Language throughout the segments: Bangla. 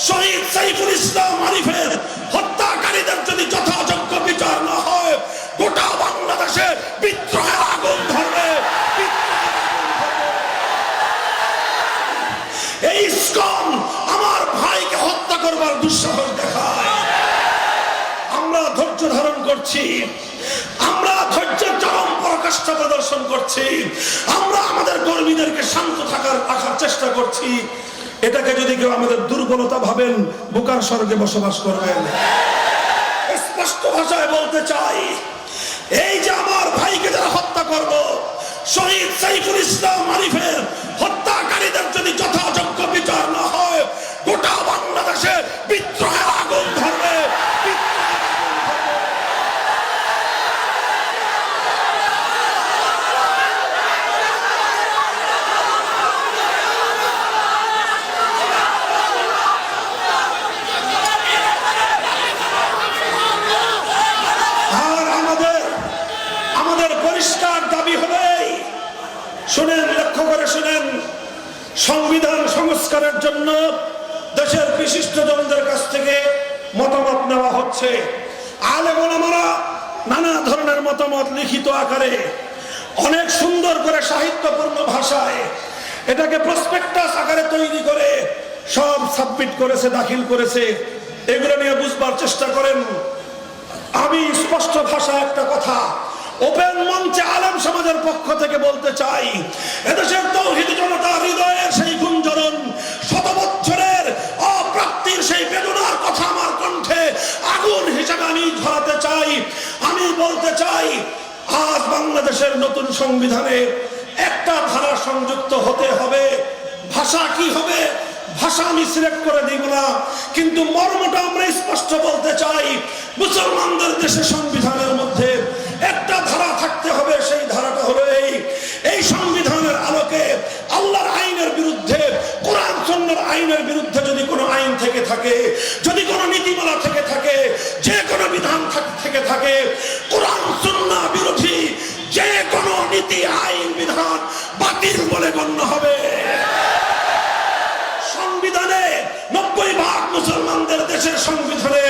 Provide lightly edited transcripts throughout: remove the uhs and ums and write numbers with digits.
শহীদ সাইফুল ইসলাম আরিফের হত্যাকারীদের যদি যথাযোগ্য বিচার না হয়, গোটা বাংলাদেশে বিদ্রোহের আগুন ধরবে। এই ইসকন আমার ভাইকে হত্যা করবার দুঃসাহস দেখায়। আমরা ধৈর্য ধারণ করছি, আমরা ধৈর্যের চরম পরাকাষ্ঠা প্রদর্শন করছি, আমরা আমাদের কর্মীদেরকে শান্ত রাখার চেষ্টা করছি। এটাকে যদি কেউ আমাদের দুর্বলতা ভাবেন, বোকার স্বর্গে বসবাস করবেন। স্পষ্ট ভাষায় বলতে চাই, এই যে আমার ভাইকে যারা হত্যা করলো, শহীদ সাইফুল ইসলাম আরিফের হত্যাকারীদের যদি যথাযোগ্য বিচার না হয়, গোটা বাংলাদেশে বিদ্রোহের আগুন ধরবে। শুনেন, লক্ষ্য করে শুনেন, সংবিধান সংস্কারের জন্য দেশের বিশিষ্ট জনদের কাছ থেকে মতামত নেওয়া হচ্ছে। আলেম ওলামারা নানা ধরনের মতামত লিখিত আকারে অনেক সুন্দর করে সাহিত্যপূর্ণ ভাষায় এটাকে প্রসপেক্টাস আকারে তৈরি করে সব সাবমিট করেছে, দাখিল করেছে। এগুলো নিয়ে বুঝবার চেষ্টা করেন। আমি স্পষ্ট ভাষায় একটা কথা ওপেন মঞ্চে আলেম সমাজের পক্ষ থেকে বলতে চাই, এদেশের তাওহীদি জনতার হৃদয়ের সেই গুঞ্জরণ, শত বছরের অপ্রাপ্তির সেই বেদনার কথা আমার কণ্ঠে আগুন হিসেবে আমি ধরাতে চাই। আমি বলতে চাই, আজ বাংলাদেশের নতুন সংবিধানে একটা ধারা সংযুক্ত হতে হবে। ভাষা কি হবে, ভাষা আমি সিলেক্ট করে দিব না, কিন্তু মর্মটা আমরা স্পষ্ট বলতে চাই। মুসলমানদের দেশে সংবিধানের মধ্যে একটা ধারা থাকতে হবে। সেই ধারাটা হলো এই সংবিধানের আলোকে আল্লাহর আইনের বিরুদ্ধে, কোরআন সুন্নাহর আইনের বিরুদ্ধে যদি কোনো আইন থেকে থাকে, যদি কোনো নীতিমালা থেকে থাকে, যে কোনো বিধান থেকে থাকে, কোরআন সুন্নাহ বিরোধী যে কোনো নীতি, আইন, বিধান বাতিল বলে গণ্য হবে। সংবিধানে 90% মুসলমানদের দেশের সংবিধানে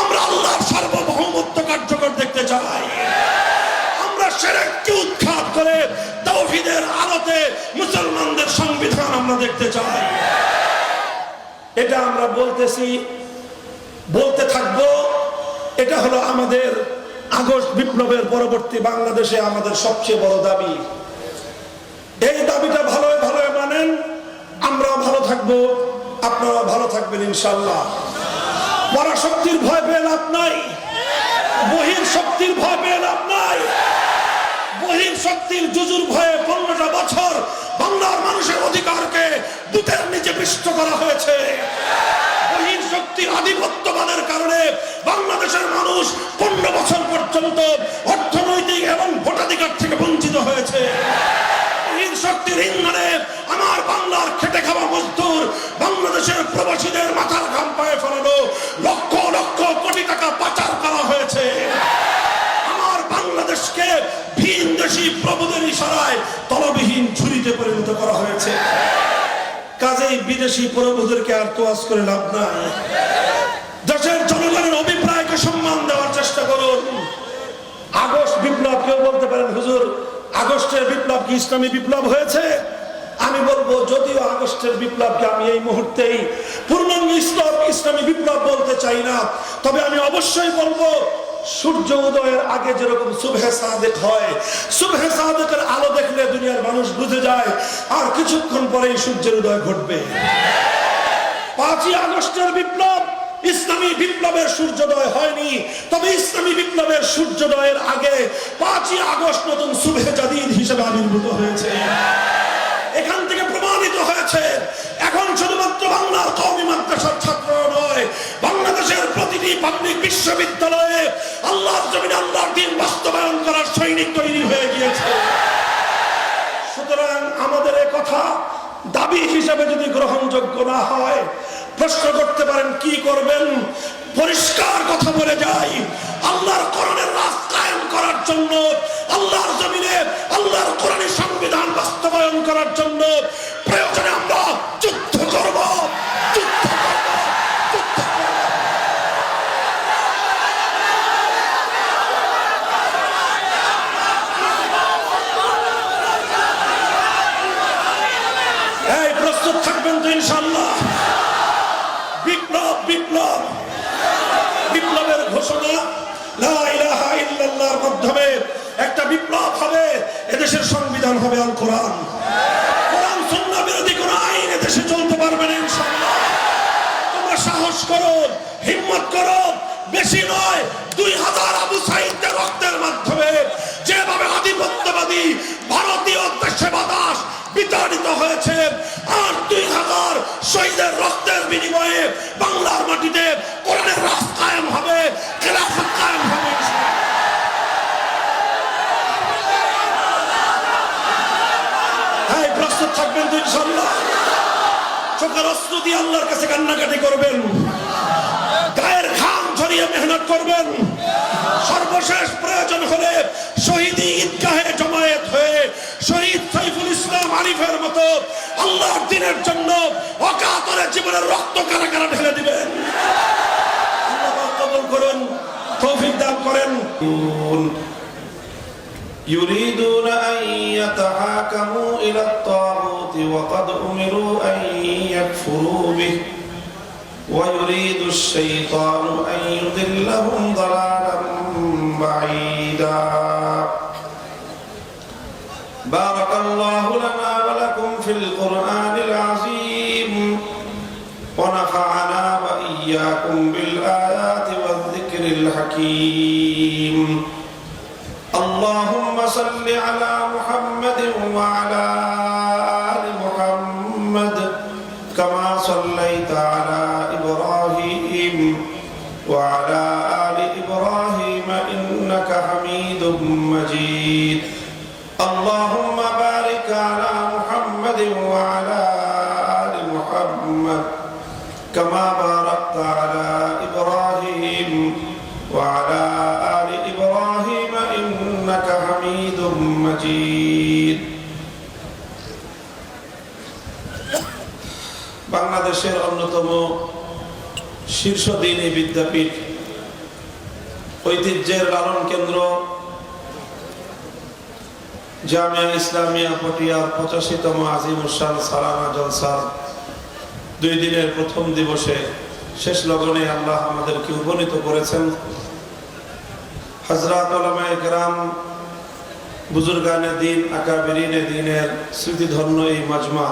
আমরা আল্লাহর সার্বভৌমত্ব কার্যকর দেখতে চাই। আমরা শিরককে উৎখাত করে তাওহীদের আলোতে মুসলমানদের সংবিধান আমরা দেখতে চাই। এটা আমরা বলতেছি, বলতে থাকবো। এটা হলো আমাদের আগস্ট বিপ্লবের পরবর্তী বাংলাদেশে আমাদের সবচেয়ে বড় দাবি। এই দাবিটা ভালো ভালো মানেন, আমরা ভালো থাকবো, আপনারা ভালো থাকবেন ইনশাআল্লাহ। পরাশক্তির ভয় পেয়ে লাভ নাই, বহির শক্তির ভয় পেয়ে লাভ নাই। বহির শক্তির জুজুর ভয়ে 15টা বছর বাংলার মানুষের অধিকারকে দুধের নিচে পিষ্ট করা হয়েছে। বহির শক্তির আধিপত্যবাদের কারণে বাংলাদেশের মানুষ 15 বছর পর্যন্ত অর্থনৈতিক এবং ভোটাধিকার থেকে বঞ্চিত হয়েছে। শক্তির ইন্ধনে আমার বাংলার খেটে খাওয়া মজদুর, বাংলাদেশের প্রবাসীদের মাথার ঘাম পায়ে ফেলানো লক্ষ লক্ষ কোটি টাকা পাচার করা হয়েছে। আমার বাংলাদেশকে ভিনদেশী প্রভুদের ইশারায় তলবিহীন ঝুড়িতে পরিণত করা হয়েছে। কাজেই বিদেশি প্রভুদেরকে আর তোয়াজ করে লাভ নাই। দেশের জনগণের অভিপ্রায়কে সম্মান দেওয়ার চেষ্টা করুন। আগস্ট বিপ্লব, কেউ বলতে পারেন হুজুর আগস্টের বিপ্লব কি ইসলামী বিপ্লব হয়েছে? আমি বলবো, যদিও আগস্টের বিপ্লবকে আমি এই মুহূর্তেই পূর্ণাঙ্গ ইসলামী বিপ্লব বলতে চাই না, তবে আমি অবশ্যই বলবো, সূর্য উদয়ের আগে যেরকম সুবহে সাদেক হয়, সুবহে সাদেকের আলো দেখলে দুনিয়ার মানুষ বুঝে যায় আর কিছুক্ষণ পরেই সূর্যের উদয় ঘটবে। 5ই আগস্টের বিপ্লব ইসলামী বিপ্লবের সূর্যোদয় হয়নি, তবে ইসলামী বিপ্লবের সূর্যোদয়ের আগে 5ই আগস্ট নতুন সুবহে জাদিদ হিসেবে আবির্ভূত হয়েছে। এখান থেকে প্রমাণিত হয়েছে এখন শুধুমাত্র বাংলার কওমি মাদ্রাসার ছাত্র নয়, বাংলাদেশের প্রতিটি পাবলিক বিশ্ববিদ্যালয়ে আল্লাহর জমিনে আল্লাহর দ্বীন বাস্তবায়ন করার সৈনিক তৈরি হয়ে গিয়েছে। সুতরাং আমাদের এই কথা দাবি হিসেবে যদি গ্রহণযোগ্য না হয়, প্রশ্ন করতে পারেন কি করবেন? পরিষ্কার কথা বলে যাই, আল্লাহর কোরআনের রাজ কায়েম করার জন্য, আল্লাহর জমিনে আল্লাহর কোরআনের সংবিধান বাস্তবায়ন করার জন্য প্রয়োজনে আমরা যুদ্ধ করব, যুদ্ধ করব, সাহস করো, হিম্মত করো। বেশি নয়, 2000 আবু সাঈদের রক্তের মাধ্যমে যেভাবে আধিপত্যবাদী ভারতীয় দেশবাদাস বিতাড়িত হয়েছে, আর 2000 শহীদের রক্তের বিনিময়ে বাংলার মাটিতে কোরআনের রাজ কায়েম হবে, খেলাফত কায়েম হবে। হ্যাঁ, প্রস্তুত থাকবেন তো ইনশাআল্লাহ? চোখের অস্ত্র দিয়ে আল্লাহর কাছে কান্নাকাটি করবেন, গায়ের ঘাম ঝরিয়ে মেহনত করবেন। সর্বশেষ প্রয়োজন হলে শহীদি ঈদগাহে জমায়েত হয়ে শহীদ সাইফুল ইসলাম আরিফের মতো আল্লাহর দ্বীনের জন্য অকাতরে জীবনের রক্ত কারা কারা ঢেলে দিবেন। আল্লাহ কবুল করুন, তৌফিক দান করেন। يريدون أن يتحاكموا إلى الطاغوت وقد أمروا أن يكفروا به ويريد الشيطان أن يضلهم ضلالا بعيدا. بارك الله لنا ولكم في القرآن العظيم ونفعنا وإياكم بالآيات والذكر الحكيم. اللهم صل على محمد وعلى آل محمد كما صليت على إبراهيم وعلى آل إبراهيم إنك حميد مجيد. اللهم بارك على محمد وعلى آل محمد كما باركت على إبراهيم وعلى آل إبراهيم إنك حميد مجيد. বাংলাদেশের অন্যতম শীর্ষ দ্বীনি বিদ্যাপীঠ, ঐতিহ্যের লালন কেন্দ্র জামিয়া ইসলামিয়া পটিয়ার 85তম আজিমুসান সালানা জলসার 2 দিনের প্রথম দিবসে শেষ লগনে আল্লাহ আমাদেরকে উপনীত করেছেন। হযরত উলামায়ে কেরাম, বুজুর্গানে দ্বীন, আকাবিরিনে দ্বীনের স্মৃতিধন্য এই মাজমা,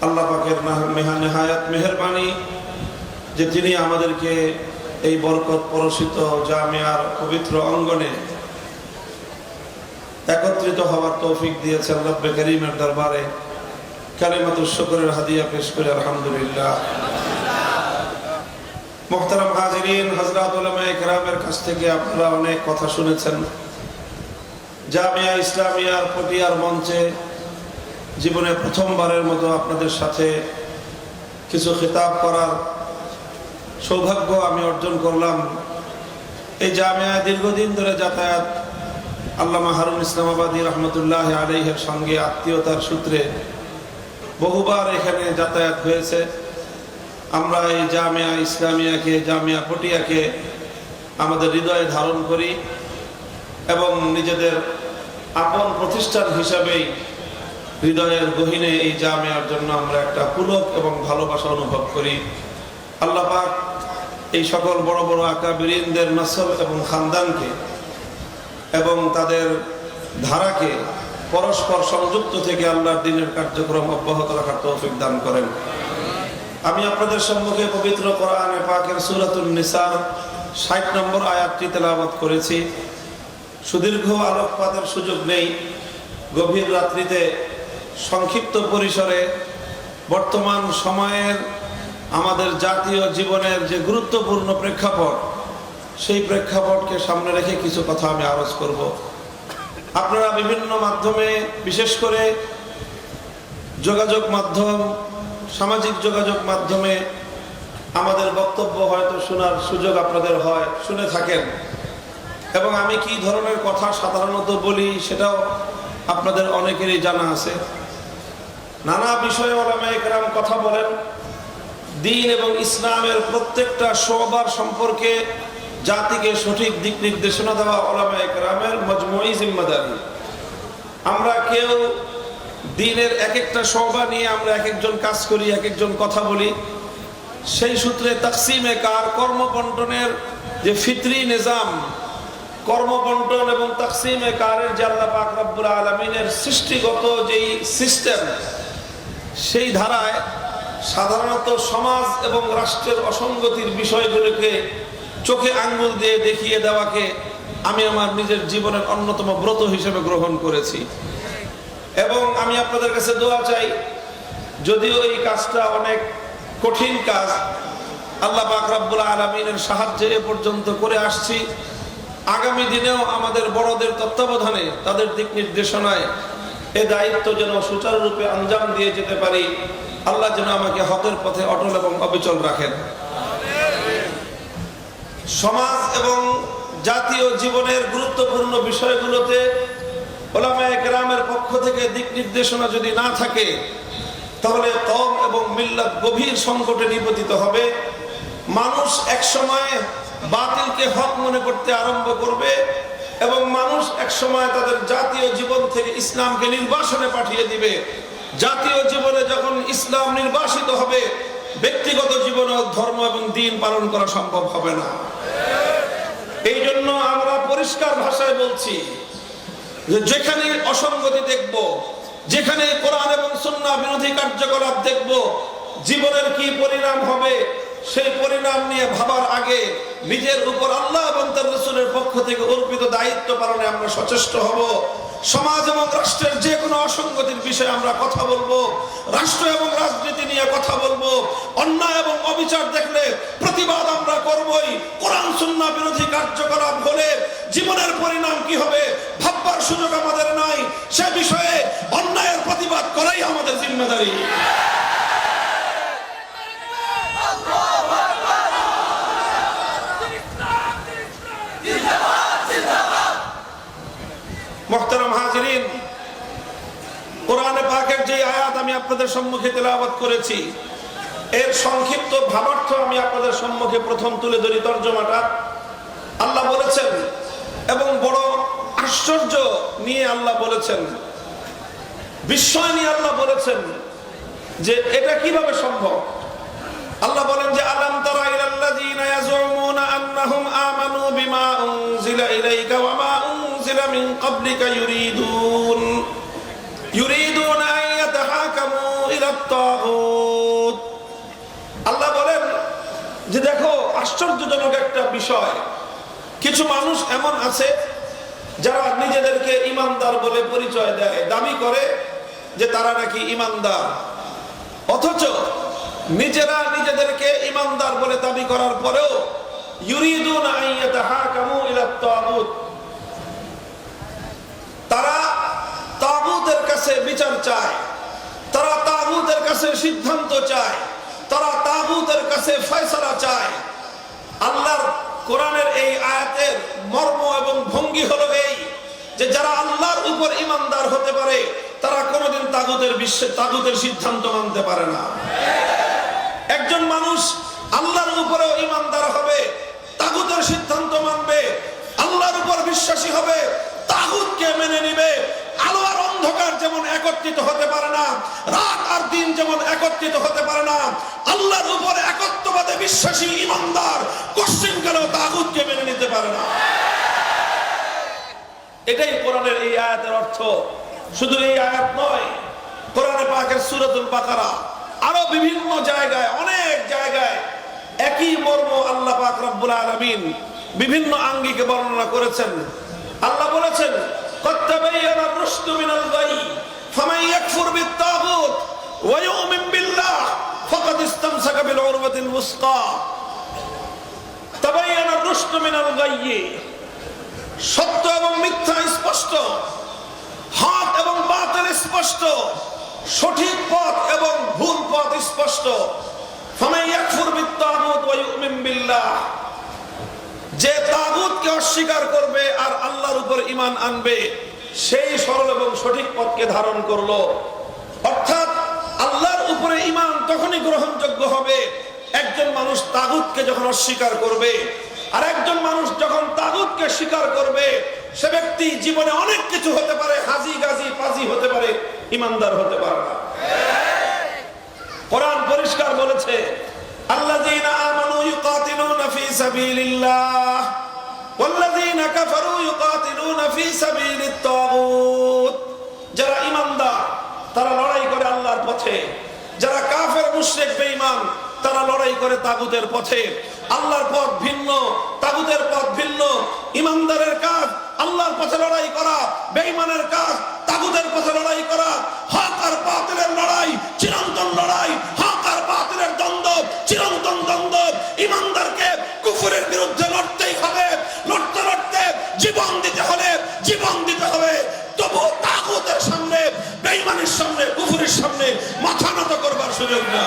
আল্লাহ পাকের নেহায়াত মেহেরবানি যে তিনি আমাদেরকে এই বরকত পরশিত জামিয়ার পবিত্র অঙ্গনে একত্রিত হওয়ার তৌফিক দিয়েছেন। রব্বে কারীমের দরবারে কালিমাতুশ শুকরের হাদিয়া পেশ করে আলহামদুলিল্লাহ। মুহতারাম হাজিরিন, হযরত উলামায়ে কেরামের কাছ থেকে আপনারা অনেক কথা শুনেছেন। জামিয়া ইসলামিয়ার পটিয়ার মঞ্চে জীবনে প্রথমবারের মতো আপনাদের সাথে কিছু খিতাব করার সৌভাগ্য আমি অর্জন করলাম। এই জামিয়া দীর্ঘদিন ধরে যাতায়াত, আল্লামা হারুন ইসলামাবাদী রহমতুল্লাহ আলাইহির সঙ্গে আত্মীয়তার সূত্রে বহুবার এখানে যাতায়াত হয়েছে। আমরা এই জামিয়া ইসলামিয়াকে, জামিয়া পটিয়াকে আমাদের হৃদয়ে ধারণ করি এবং নিজেদের আপন প্রতিষ্ঠান হিসাবেই হৃদয়ের গহীনে এই জামিয়ার জন্য আমরা একটা পুলক এবং ভালোবাসা অনুভব করি। আল্লাহ পাক এই সকল বড় বড় আকাবিরিনদের নসল এবং খানদানকে এবং তাদের ধারাকে পরস্পর সংযুক্ত থেকে আল্লাহর দ্বীনের কার্যক্রম অব্যাহত রাখার তৌফিক দান করেন। আমি আপনাদের সম্মুখে পবিত্র কোরআনে পাকের সূরাতুন নিসার 60 নম্বর আয়াতটি তেলাওয়াত করেছি। সুদীর্ঘ আলোকপাতের সুযোগ নেই, গভীর রাত্রিতে সংক্ষিপ্ত পরিসরে বর্তমান সময়ের আমাদের জাতীয় জীবনের যে গুরুত্বপূর্ণ প্রেক্ষাপট, সেই প্রেক্ষাপটকে সামনে রেখে কিছু কথা আমি আরজ করব। আপনারা বিভিন্ন মাধ্যমে, বিশেষ করে যোগাযোগ মাধ্যম, সামাজিক যোগাযোগ মাধ্যমে আমাদের বক্তব্য হয়তো শোনার সুযোগ আপনাদের হয়, শুনে থাকেন, এবং আমি কি ধরনের কথা সাধারণত বলি সেটাও আপনাদের অনেকেরই জানা আছে। নানা বিষয়ে উলামায়ে কেরাম কথা বলেন। দ্বীন এবং ইসলামের প্রত্যেকটা শোবার সম্পর্কে জাতিকে সঠিক দিক নির্দেশনা দেওয়া উলামায়ে কেরামের মজমুই জিম্মাদারি। আমরা কেউ দ্বীনের এক একটা শোবা নিয়ে আমরা এক একজন কাজ করি, এক একজন কথা বলি। সেই সূত্রে তাকসিমে কার, কর্মবন্টনের যে ফিতরি নিজাম, কর্মবন্টন এবং তাকসিমে কারের যে আল্লাহ পাক রব্বুল আলামিনের সৃষ্টিগত যেই সিস্টেম, সেই ধারায় সাধারণত সমাজ এবং রাষ্ট্রের অসঙ্গতির বিষয়গুলোকে চোখে আঙ্গুল দিয়ে দেখিয়ে দেওয়াকে আমি আমার নিজের জীবনের অন্যতম ব্রত হিসেবে গ্রহণ করেছি। এবং আমি আপনাদের কাছে দোয়া চাই, যদিও এই কাজটা অনেক কঠিন কাজ, আল্লাহ পাক রব্বুল আলামিনের সাহায্যে এ পর্যন্ত করে আসছি। আগামী দিনেও আমাদের বড়দের তত্ত্বাবধানে, তাদের দিক নির্দেশনায় এ দায়িত্ব যেন সুচারুরূপে আঞ্জাম দিয়ে যেতে পারি। আল্লাহ যেন আমাকে হকের পথে অটল এবং অবিচল রাখেন। সমাজ এবং জাতীয় জীবনের গুরুত্বপূর্ণ বিষয়গুলোতে উলামায়ে কেরামের পক্ষ থেকে দিক নির্দেশনা যদি না থাকে, তাহলে কওম এবং মিল্লাত গভীর সংকটে নিপতিত হবে। মানুষ একসময় বাতিলকে হক মনে করতে আরম্ভ করবে এবং মানুষ একসময় তাদের জাতীয় জীবন থেকে ইসলামকে নির্বাসনে পাঠিয়ে দিবে। জাতীয় জীবনে যখন ইসলাম নির্বাসিত হবে, ব্যক্তিগত জীবনে ধর্ম এবং দ্বীন পালন করা সম্ভব হবে না। এই জন্য আমরা পরিষ্কার ভাষায় বলছি যে যেখানে অসঙ্গতি দেখব, যেখানে কোরআন এবং সুন্নাহ বিরোধী কার্যকলাপ দেখব, জীবনের কি পরিণাম হবে সেই পরিণাম নিয়ে ভাবার আগে নিজের উপর আল্লাহ এবং তার রাসূলের পক্ষ থেকে অর্পিত দায়িত্ব পালনে আমরা সচেষ্ট হব। সমাজ এবং রাষ্ট্রের যে কোনো অসঙ্গতির বিষয়ে আমরা কথা বলবো, রাষ্ট্র এবং রাজনীতি নিয়ে কথা বলবো। অন্যায় এবং অবিচার দেখলে প্রতিবাদ আমরা করবই। কোরআন সুন্নাহ বিরোধী কার্যকলাপ হলে জীবনের পরিণাম কি হবে ভাববার সুযোগ আমাদের নাই। সে বিষয়ে অন্যায়ের প্রতিবাদ করাই আমাদের জিম্মেদারি। মুহতারাম হাজিরিন, কোরআনে পাকের যে আয়াত আমি আপনাদের সম্মুখে তেলাওয়াত করেছি, এর সংক্ষিপ্ত ভাবার্থ আমি আপনাদের সম্মুখে প্রথম তুলে ধরি। তরজমাটা আল্লাহ বলেছেন এবং বড় আশ্চর্য নিয়ে আল্লাহ বলেছেন, বিস্ময় নিয়ে আল্লাহ বলেছেন যে এটা কিভাবে সম্ভব। আল্লাহ বলেন যে আলাম তারা ইলাল্লাযীনা ইয়াজুমুনা আন্নাহুম আমানু বিমা উনজিলা ইলাইকা ওয়া মা উনজিলা মিন ক্বাবলিকা ইউরিদুনা আন ইয়াতাহাকামু ইলাত তাগুত। আল্লাহ বলেন যে দেখো, আশ্চর্যজনক একটা বিষয়, কিছু মানুষ এমন আছে যারা নিজেদেরকে ঈমানদার বলে পরিচয় দেয়, দাবি করে যে তারা নাকি ঈমানদার, অথচ নিজেরা নিজেদেরকে ঈমানদার বলে দাবি করার পরেও ইউরিদুনা আন ইয়াতাহাকামু ইলাত তাগুত, তারা তাগুতের কাছে বিচার চায়, তারা তাগুতের কাছে সিদ্ধান্ত চায়, তারা তাগুতের কাছে ফয়সালা চায়। আল্লাহর কোরআনের এই আয়াতের মর্ম এবং ভঙ্গি হলো এই যে যারা আল্লাহর উপর ঈমানদার হতে পারে তারা কোনোদিন তাগুতের সিদ্ধান্ত মানতে পারে না। একজন মানুষ আল্লাহর উপরেও ঈমানদার হবে, তাগুতের সিদ্ধান্ত মানবে, আল্লাহর উপর বিশ্বাসী হবে, তাগুতকে মেনে নিবে। আলো আর অন্ধকার যেমন একত্রিত হতে পারে না, রাত আর দিন যেমন একত্রিত হতে পারে না, আল্লাহর উপর একত্ববাদে বিশ্বাসী ঈমানদার কোশ্চিনকালেও তাগুতকে মেনে নিতে পারে না। এটাই কোরআনের এই আয়াতের অর্থ। শুধু এই আয়াত নয়, কোরআনে পাকের সূরাতুল বাকারা আরো বিভিন্ন জায়গায়, অনেক জায়গায় একই মর্ম আল্লাহ পাক রব্বুল আলামিন বিভিন্ন আঙ্গিকে বর্ণনা করেছেন। আল্লাহ বলেছেন, قد تبين الرشد من الغي فمن يكفر بالطاغوت ويؤمن بالله فقد استمسك بالعروة الوثقى تبين الرشد من الغي। সত্য এবং মিথ্যা স্পষ্ট, হক এবং বাতিল স্পষ্ট, সঠিক পথ এবং ভুল পথ স্পষ্ট। ফামান ইয়াকফুর বিত-তাগুত ওয়া ইউমিন বিল্লাহ, যে তাগুতকে অস্বীকার করবে আর আল্লাহর উপর ঈমান আনবে সেই সরল এবং সঠিক পথকে ধারণ করলো। অর্থাৎ আল্লাহর উপরে ঈমান তখনই গ্রহণযোগ্য হবে একজন মানুষ তাগুতকে যখন অস্বীকার করবে। আর একজন মানুষ যখন তাগুতকে স্বীকার করবে, সে ব্যক্তি জীবনে অনেক কিছু হতে পারে, হাজি গাজি পাজি হতে পারে, ঈমানদার হতে পারে না। কোরআন পরিষ্কার বলেছে, আল্লাযীনা আমানু ইউকাতিলুনা ফি সাবিলিল্লাহ ওয়াল্লাযীনা কাফারু ইউকাতিলুনা ফি সাবিলিত তাগুত। যারা ঈমানদার তারা লড়াই করে আল্লাহর পথে, যারা কাফের মুশরিক বেঈমান তারা লড়াই করে তাগুতের পথে। আল্লাহর পথ ভিন্ন, তাগুতের পথ ভিন্ন। ইমানদারের কাজ আল্লাহর পথে লড়াই করা, বেঈমানের কাজ তাগুতের পথে লড়াই করা। হক আর বাতিলের লড়াই চিরন্তন লড়াই, হক আর বাতিলের দ্বন্দ্ব চিরন্তন দ্বন্দ্ব। ইমানদারকে কুফরের বিরুদ্ধে লড়তেই হবে, লড়তে লড়তে জীবন দিতে হলে জীবন দিতে হবে। তবু তাগুতের সামনে, বেঈমানের সামনে, কুফরের সামনে মাথা নত করবার সুযোগ না।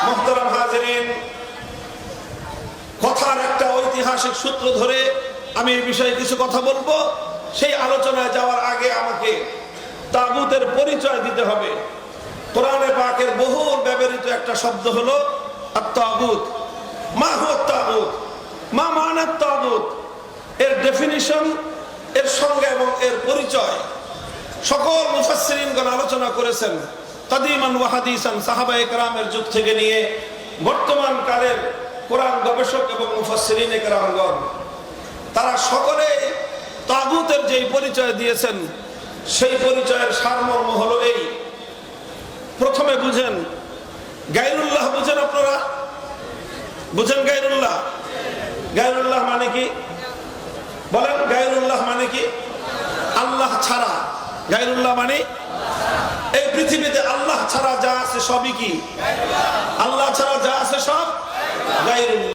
মুহতারাম হাজিরিন, কথার একটা ঐতিহাসিক সূত্র ধরে আমি এই বিষয়ে কিছু কথা বলবো। সেই আলোচনায় যাওয়ার আগে আমাকে তাগুতের পরিচয় দিতে হবে। কোরআনে পাকের বহুল ব্যবহৃত একটা শব্দ হলো আত-তাগুত। মা হুয়া আত-তাগুত, মা মানা আত-তাগুত, এর ডেফিনিশন, এর সঙ্গে এবং এর পরিচয় সকল মুফাসসিরিনগণ আলোচনা করেছেন। কাদিমান ওয়া হাদিসান, সাহাবায়ে কেরামের যুগ থেকে নিয়ে বর্তমান কালের কোরআন গবেষক এবং মুফাসসিরিনে কেরামগণ, তারা সকলে তাগুতের যেই পরিচয় দিয়েছেন সেই পরিচয়ের সারমর্ম হলো এই। প্রথমে বুঝেন গায়রুল্লাহ, বুঝেন আপনারা? বুঝেন গায়রুল্লাহ? গায়রুল্লাহ মানে কি বলেন? গায়রুল্লাহ মানে কি? আল্লাহ ছাড়া। গায়রুল্লাহ মানে এই পৃথিবীতে আল্লাহ ছাড়া যা আছে সবই কি? আল্লাহ ছাড়া যা আছে সব গায়রুল্লাহ।